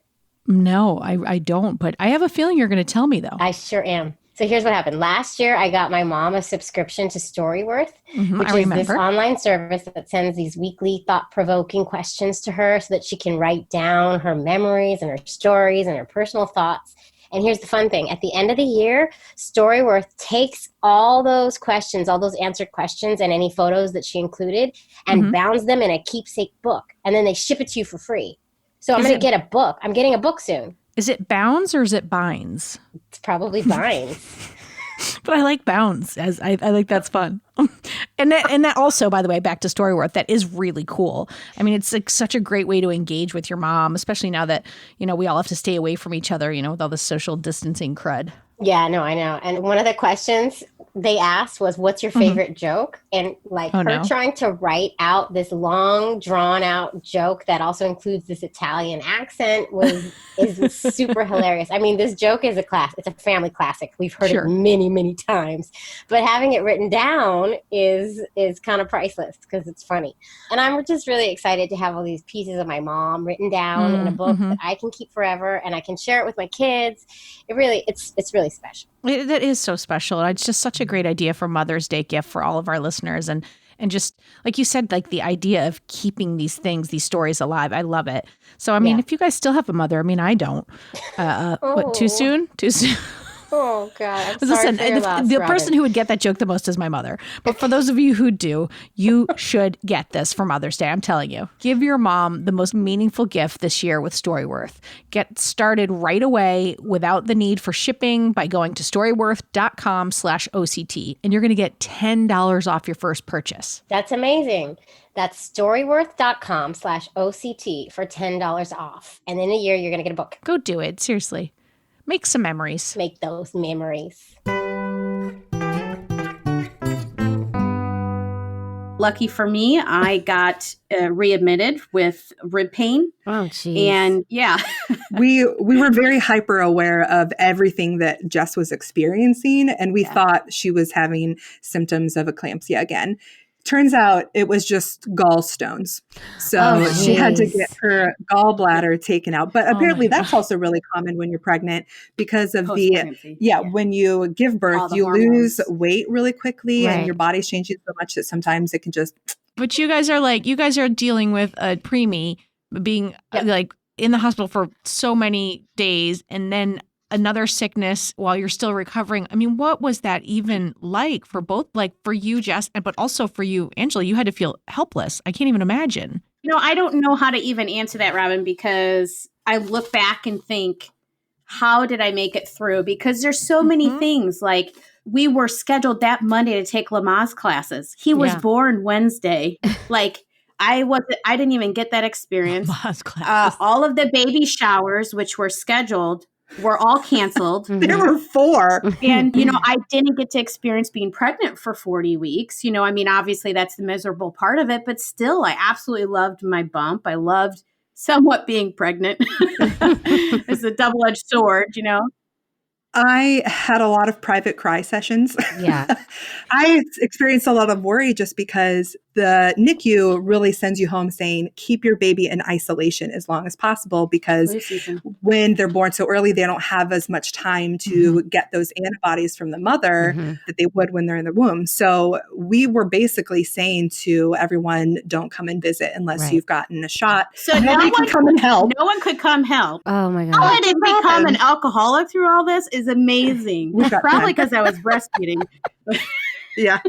No, I don't. But I have a feeling you're going to tell me, though. I sure am. So here's what happened. Last year, I got my mom a subscription to Storyworth, which I is this remember. online service that sends these weekly thought-provoking questions to her so that she can write down her memories and her stories and her personal thoughts. And here's the fun thing. At the end of the year, Storyworth takes all those questions, all those answered questions and any photos that she included and bounds them in a keepsake book. And then they ship it to you for free. So I'm going to get a book. I'm getting a book soon. Is it bounds or is it binds? It's probably binds. But I like bounds. As I like that's fun. and that also, by the way, back to Storyworth, that is really cool. I mean, it's like such a great way to engage with your mom, especially now that, we all have to stay away from each other, with all the social distancing crud. Yeah, no, I know. And one of the questions they asked was, what's your favorite joke? And trying to write out this long, drawn out joke that also includes this Italian accent is super hilarious. I mean, this joke is it's a family classic. We've heard it many, many times. But having it written down is kind of priceless because it's funny. And I'm just really excited to have all these pieces of my mom written down in a book that I can keep forever and I can share it with my kids. It's really special. That is so special. And it's just such a great idea for Mother's Day gift for all of our listeners. And just like you said, like the idea of keeping these stories alive. I love it. So, I mean, if you guys still have a mother, I mean, I don't. What, too soon? Too soon? Oh, God. I'm Listen, sorry for your loss, the Robin. person who would get that joke the most is my mother. But for those of you who do, you should get this for Mother's Day. I'm telling you. Give your mom the most meaningful gift this year with Storyworth. Get started right away without the need for shipping by going to storyworth.com/OCT. And you're going to get $10 off your first purchase. That's amazing. That's storyworth.com/OCT for $10 off. And in a year, you're going to get a book. Go do it. Seriously. Make some memories. Make those memories. Lucky for me, I got readmitted with rib pain. Oh, geez. And yeah. we were very hyper aware of everything that Jess was experiencing, and we thought she was having symptoms of eclampsia again. Turns out it was just gallstones. So she had to get her gallbladder taken out. But apparently that's also really common when you're pregnant because of when you give birth, you lose weight really quickly and your body's changing so much that sometimes it can just. But you guys are dealing with a preemie being like in the hospital for so many days and then another sickness while you're still recovering. I mean, what was that even like for both, like for you, Jess, but also for you, Angela? You had to feel helpless. I can't even imagine. I don't know how to even answer that, Robin, because I look back and think, how did I make it through? Because there's so many things. Like we were scheduled that Monday to take Lamaze classes. He was born Wednesday. Like I didn't even get that experience. All of the baby showers, which were scheduled, were all canceled. There were 4. And, I didn't get to experience being pregnant for 40 weeks. I mean, obviously that's the miserable part of it, but still, I absolutely loved my bump. I loved somewhat being pregnant. It's a double-edged sword, I had a lot of private cry sessions. Yeah. I experienced a lot of worry just because the NICU really sends you home saying, keep your baby in isolation as long as possible, because Flu season. when they're born so early, they don't have as much time to get those antibodies from the mother that they would when they're in the womb. So we were basically saying to everyone, don't come and visit unless you've gotten a shot. So Nobody can come and help. No one could come help. Oh my How God. I didn't become an alcoholic through all this is amazing. We've got Probably time. because I was breastfeeding. Yeah.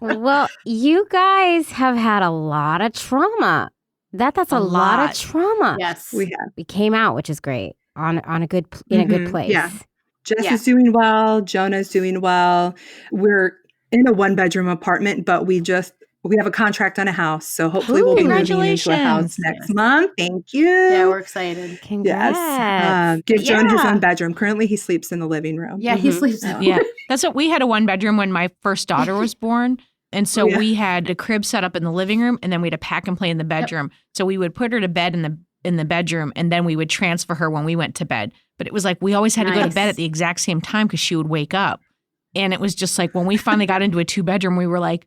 Well, you guys have had a lot of trauma. That's a lot of trauma. Yes. We have. We came out, which is great, in a good place. Yeah. Jess is doing well. Jonah's doing well. We're in a 1-bedroom apartment, but we have a contract on a house. So hopefully we'll be moving into a house next month. Thank you. Yeah, we're excited. Congrats. Yes. Give Jonah his own bedroom. Currently he sleeps in the living room. Yeah, he sleeps. Yeah. That's what we had, a 1-bedroom when my first daughter was born. And so we had a crib set up in the living room, and then we had a pack and play in the bedroom. So we would put her to bed in the bedroom, and then we would transfer her when we went to bed. But it was like we always had to go to bed at the exact same time because she would wake up. And it was just like when we finally got into a 2-bedroom, we were like,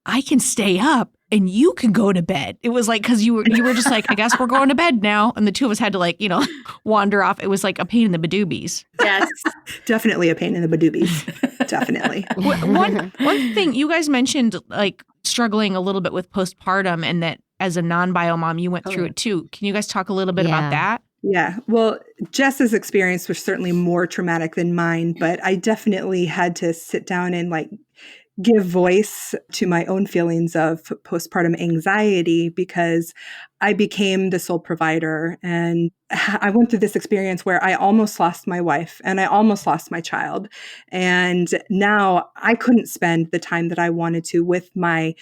I can stay up and you can go to bed. It was like, because you were just like, I guess we're going to bed now. And the two of us had to wander off. It was like a pain in the badoobies. Yes. Definitely a pain in the badoobies. Definitely. One thing you guys mentioned, like struggling a little bit with postpartum, and that as a non-bio mom, you went through it too. Can you guys talk a little bit about that? Yeah. Well, Jess's experience was certainly more traumatic than mine, but I definitely had to sit down and give voice to my own feelings of postpartum anxiety, because I became the sole provider, and I went through this experience where I almost lost my wife and I almost lost my child. And now I couldn't spend the time that I wanted to with my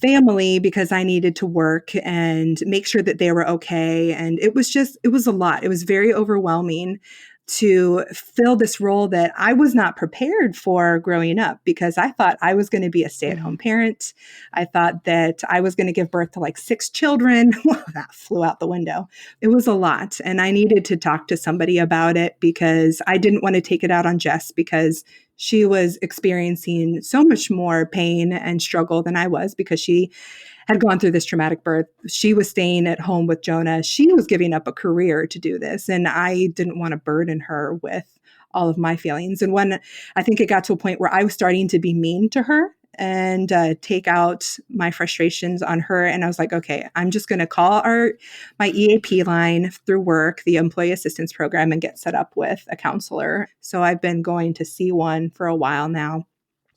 family because I needed to work and make sure that they were okay. And it was a lot. It was very overwhelming to fill this role that I was not prepared for growing up, because I thought I was going to be a stay-at-home parent. I thought that I was going to give birth to 6 children. Well, that flew out the window. It was a lot. And I needed to talk to somebody about it, because I didn't want to take it out on Jess, because she was experiencing so much more pain and struggle than I was, because she had gone through this traumatic birth. She was staying at home with Jonah. She was giving up a career to do this. And I didn't want to burden her with all of my feelings. And when I think it got to a point where I was starting to be mean to her and take out my frustrations on her. And I was like, okay, I'm just going to call my EAP line through work, the Employee Assistance Program, and get set up with a counselor. So I've been going to see one for a while now,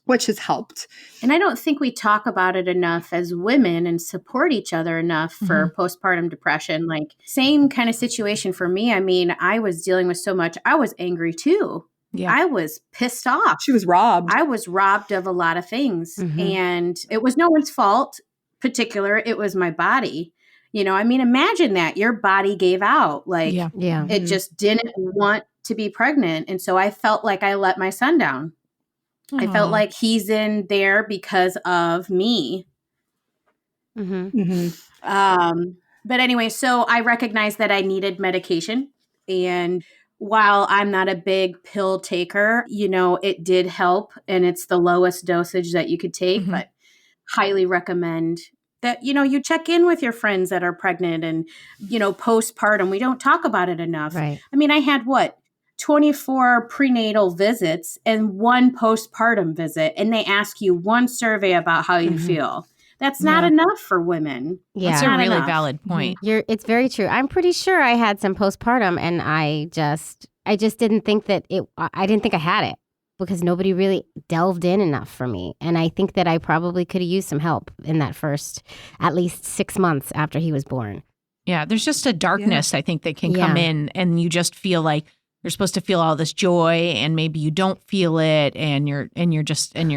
which has helped. And I don't think we talk about it enough as women and support each other enough for postpartum depression. Same kind of situation for me. I mean, I was dealing with so much. I was angry too. Yeah. I was pissed off. She was robbed. I was robbed of a lot of things. And it was no one's fault particular. It was my body. I mean, imagine that your body gave out. It just didn't want to be pregnant. And so I felt like I let my son down. I felt like he's in there because of me. But anyway, so I recognized that I needed medication. And while I'm not a big pill taker, it did help. And it's the lowest dosage that you could take, but highly recommend that, you check in with your friends that are pregnant and, postpartum. We don't talk about it enough. Right. I mean, I had 24 prenatal visits and 1 postpartum visit, and they ask you 1 survey about how you feel. That's not enough for women. Yeah. That's a really valid point. It's very true. I'm pretty sure I had some postpartum, and I just didn't think that I didn't think I had it, because nobody really delved in enough for me. And I think that I probably could have used some help in that first at least 6 months after he was born. Yeah. There's just a darkness, I think, that can come in, and you just feel like you're supposed to feel all this joy, and maybe you don't feel it, and you're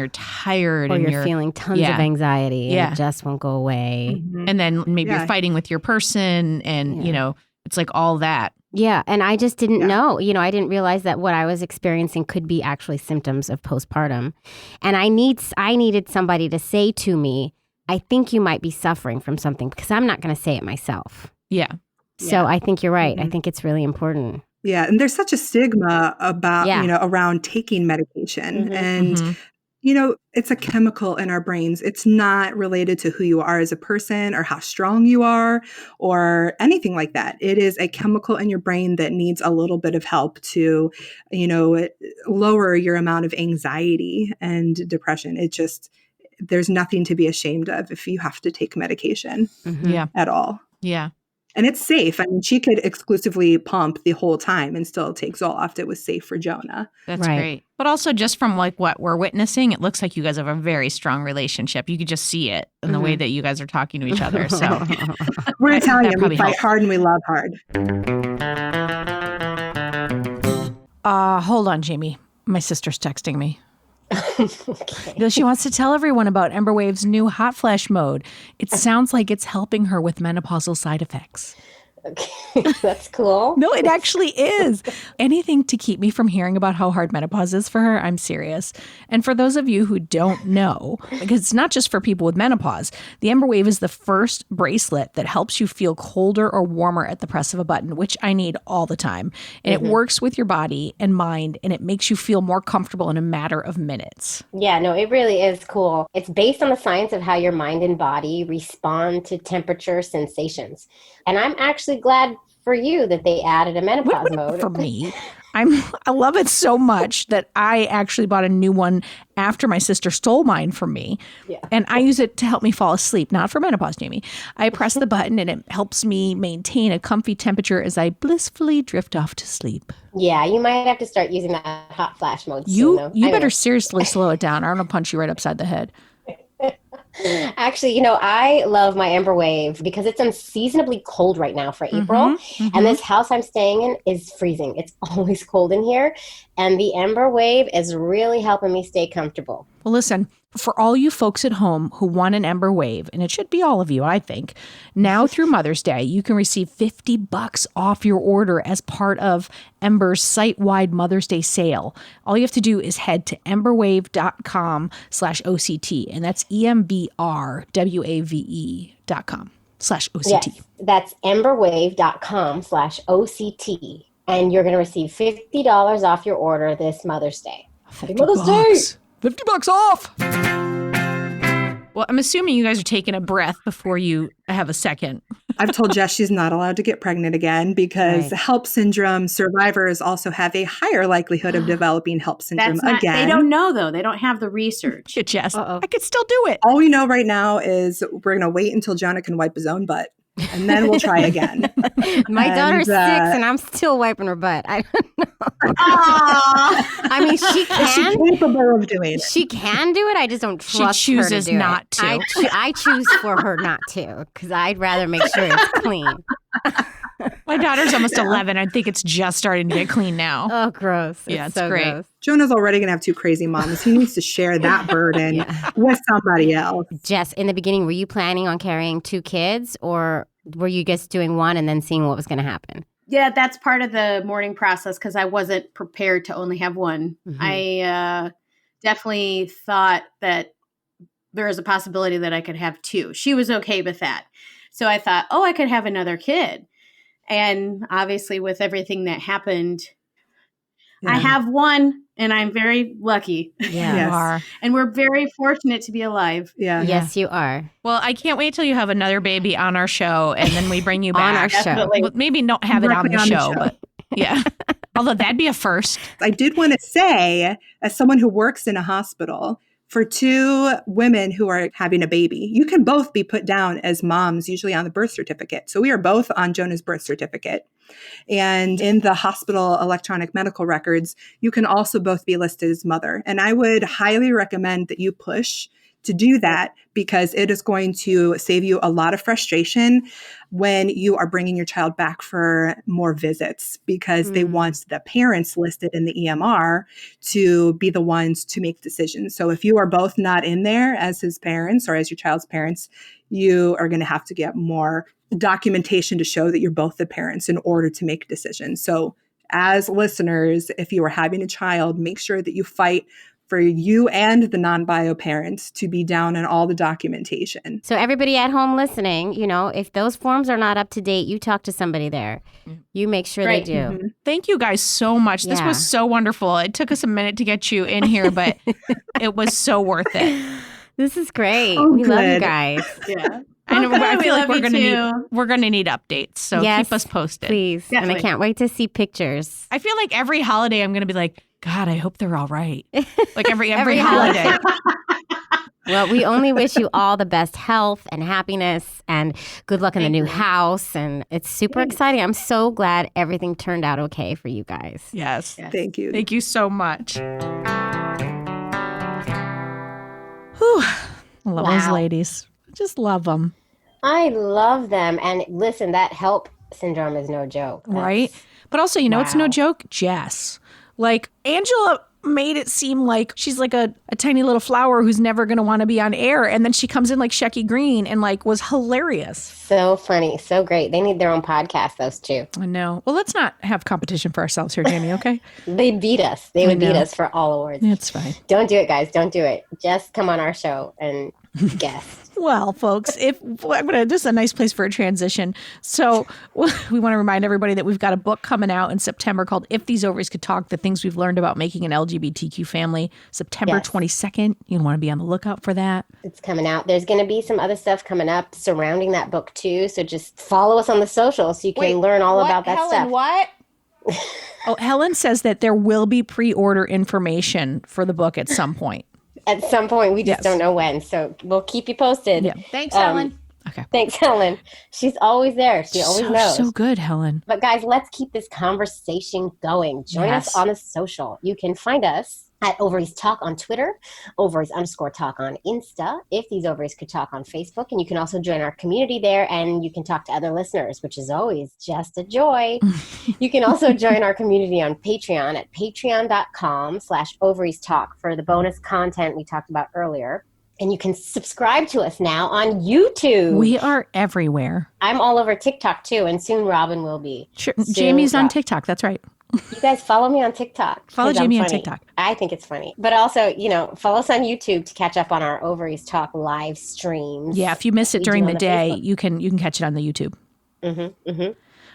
tired, or and you're feeling tons of anxiety, and it just won't go away. And then maybe you're fighting with your person, and it's like all that. Yeah, and I just didn't know. I didn't realize that what I was experiencing could be actually symptoms of postpartum, and I needed somebody to say to me, "I think you might be suffering from something," because I'm not going to say it myself. Yeah. So I think you're right. I think it's really important. Yeah. And there's such a stigma about, around taking medication. And, It's a chemical in our brains. It's not related to who you are as a person or how strong you are or anything like that. It is a chemical in your brain that needs a little bit of help to, lower your amount of anxiety and depression. There's nothing to be ashamed of if you have to take medication Yeah. at all. Yeah. And it's safe. I mean, she could exclusively pump the whole time and still take Zoloft. It was safe for Jonah. That's Right. great. But also just from like what we're witnessing, it looks like you guys have a very strong relationship. You could just see it in the way that you guys are talking to each other. So We're Italian. that We probably fight helps. hard and we love hard. Hold on, Jamie. My sister's texting me. She wants to tell everyone about Emberwave's new hot flash mode. It sounds like it's helping her with menopausal side effects. Okay, that's cool. No, it actually is. Anything to keep me from hearing about how hard menopause is for her, I'm serious. And for those of you who don't know, because it's not just for people with menopause, the Emberwave is the first bracelet that helps you feel colder or warmer at the press of a button, which I need all the time. And it works with your body and mind, and it makes you feel more comfortable in a matter of minutes. Yeah, no, it really is cool. It's based on the science of how your mind and body respond to temperature sensations. And I'm actually glad for you that they added a menopause mode. For me, I love it so much that I actually bought a new one after my sister stole mine from me. Yeah. And I use it to help me fall asleep, not for menopause, Jamie. I press the button and it helps me maintain a comfy temperature as I blissfully drift off to sleep. Yeah, you might have to start using that hot flash mode soon, You though. better seriously slow it down. I'm going to punch you right upside the head. Actually, I love my Emberwave because it's unseasonably cold right now for April. And this house I'm staying in is freezing. It's always cold in here. And the Emberwave is really helping me stay comfortable. Well, listen, for all you folks at home who want an Emberwave, and it should be all of you, I think, now through Mother's Day, you can receive $50 off your order as part of Ember's site-wide Mother's Day sale. All you have to do is head to emberwave.com/OCT, and that's EMBRWAVE.com/OCT. Yes, that's emberwave.com/OCT. And you're going to receive $50 off your order this Mother's Day. Happy Mother's Day! $50 off! Well, I'm assuming you guys are taking a breath before you have a second. I've told Jess she's not allowed to get pregnant again because HELLP syndrome survivors also have a higher likelihood of developing HELLP syndrome again. They don't know, though. They don't have the research. Shit, Jess. I could still do it. All we know right now is we're going to wait until Jonah can wipe his own butt. And then we'll try again. My daughter's 6 and I'm still wiping her butt. I don't know. I mean, she She's can. capable of doing it. She can do it. I just don't She trust chooses her to do not it. to. I choose for her not to because I'd rather make sure it's clean. My daughter's almost 11. I think it's just starting to get clean now. Oh, gross. Yeah, it's so great. gross. Jonah's already going to have 2 crazy moms. He needs to share that burden with somebody else. Jess, in the beginning, were you planning on carrying 2 kids or were you just doing one and then seeing what was going to happen? Yeah, that's part of the mourning process because I wasn't prepared to only have one. I definitely thought that there was a possibility that I could have 2. She was okay with that. So I thought, I could have another kid. And obviously with everything that happened, I have one and I'm very lucky. Yeah. Yes. You are. And we're very fortunate to be alive. Yeah. Yes, you are. Well, I can't wait till you have another baby on our show and then we bring you back. On our show. Definitely. Well, maybe not have it on Directly the on the show, show. but yeah. Although that'd be a first. I did want to say, as someone who works in a hospital, for 2 women who are having a baby, you can both be put down as moms, usually on the birth certificate. So we are both on Jonah's birth certificate. And in the hospital electronic medical records, you can also both be listed as mother. And I would highly recommend that you push to do that because it is going to save you a lot of frustration when you are bringing your child back for more visits because they want the parents listed in the EMR to be the ones to make decisions. So if you are both not in there as his parents or as your child's parents, you are going to have to get more documentation to show that you're both the parents in order to make decisions. So as listeners, if you are having a child, make sure that you fight for you and the non-bio parents to be down on all the documentation. So everybody at home listening, if those forms are not up to date, you talk to somebody there. You make sure Right. they do. Mm-hmm. Thank you guys so much. This Yeah. was so wonderful. It took us a minute to get you in here, but it was so worth it. This is great. Oh, we love you good. guys. Yeah. I know. Okay, I we feel like love you we're gonna need updates. So Yes, keep us posted. Please. And I Definitely. can't wait to see pictures. I feel like every holiday I'm gonna be like, God, I hope they're all right. Like every Every holiday. Well, we only wish you all the best health and happiness and good luck in the new house. And it's super exciting. I'm so glad everything turned out okay for you guys. Yes. Yes. Thank you. Thank you so much. Whew. I love those Wow. ladies. Just love them. I love them. And listen, that HELP syndrome is no joke. Right? But also, it's no Wow. joke, Jess. Like, Angela made it seem like she's like a tiny little flower who's never going to want to be on air. And then she comes in like Shecky Green and like was hilarious. So funny. So great. They need their own podcast, those two. I know. Well, let's not have competition for ourselves here, Jamie, okay? They'd beat us. They would beat know. us for all awards. It's fine. Don't do it, guys. Don't do it. Just come on our show and guest. Well, folks, this is a nice place for a transition. So we want to remind everybody that we've got a book coming out in September called If These Ovaries Could Talk, the things we've learned about making an LGBTQ family, September Yes. 22nd. You want to be on the lookout for that. It's coming out. There's going to be some other stuff coming up surrounding that book too. So just follow us on the social so you can learn all about that stuff. What? Oh, Helen says that there will be pre-order information for the book at some point. At some point, we just Yes. don't know when. So we'll keep you posted. Yeah. Thanks, Helen. Okay. Thanks, Helen. She's always there. She always knows. So good, Helen. But guys, let's keep this conversation going. Join Yes. us on the social. You can find us at Ovaries Talk on Twitter, Ovaries_Talk on Insta, If These Ovaries Could Talk on Facebook. And you can also join our community there and you can talk to other listeners, which is always just a joy. You can also join our community on Patreon at patreon.com/Ovaries Talk for the bonus content we talked about earlier. And you can subscribe to us now on YouTube. We are everywhere. I'm all over TikTok too, and soon Robin will be. Sure. Soon, Jamie's on Rob. TikTok. That's right. You guys follow me on TikTok. Follow 'cause I'm Jamie on funny. TikTok. I think it's funny. But also, follow us on YouTube to catch up on our Ovaries Talk live streams. Yeah, if you miss it We during do the on day, Facebook. you can catch it on the YouTube. Mm-hmm.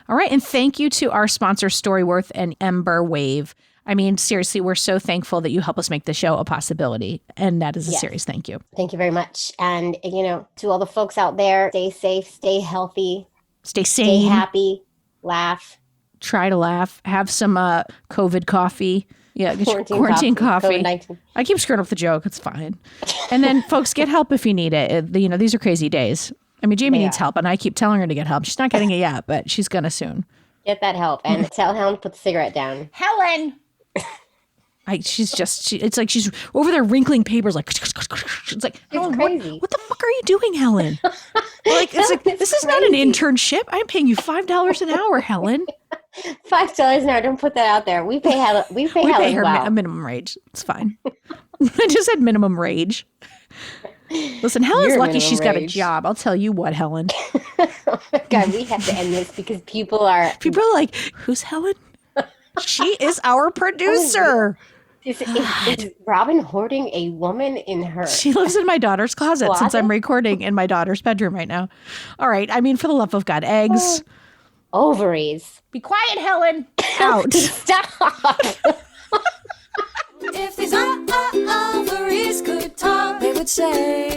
All right, and thank you to our sponsors, Storyworth and Ember Wave. I mean, seriously, we're so thankful that you help us make the show a possibility, and that is a Yes. serious thank you. Thank you very much. And, to all the folks out there, stay safe, stay healthy, Stay stay sane, happy, laugh. try to laugh, have some COVID coffee. Yeah, get your Quarantine quarantine coffee, coffee. COVID-19. I keep screwing up the joke. It's fine. And then, folks, get help if you need it. These are crazy days. I mean, Jamie They needs are. help, and I keep telling her to get help. She's not getting it yet, but she's going to soon. Get that help. And tell Helen to put the cigarette down. Helen! It's like she's over there wrinkling papers like, it's like, Helen, crazy. what the fuck are you doing, Helen? It's like, this is not an crazy. internship. I'm paying you $5 an hour, Helen. $5 an hour. Don't put that out there. We pay Helen. We pay We Helen pay her well. a minimum wage. It's fine. I just said minimum rage. Listen, Helen's Your lucky minimum she's got a wage. job. I'll tell you what, Helen. God, we have to end this because people are. People are like, who's Helen? She is our producer. Is Robin hoarding a woman in her? She lives in my daughter's closet since Closet? I'm recording in my daughter's bedroom right now. All right. I mean, for the love of God, eggs. Ovaries. Be quiet, Helen. Out. Stop. If these ovaries could talk, they would say.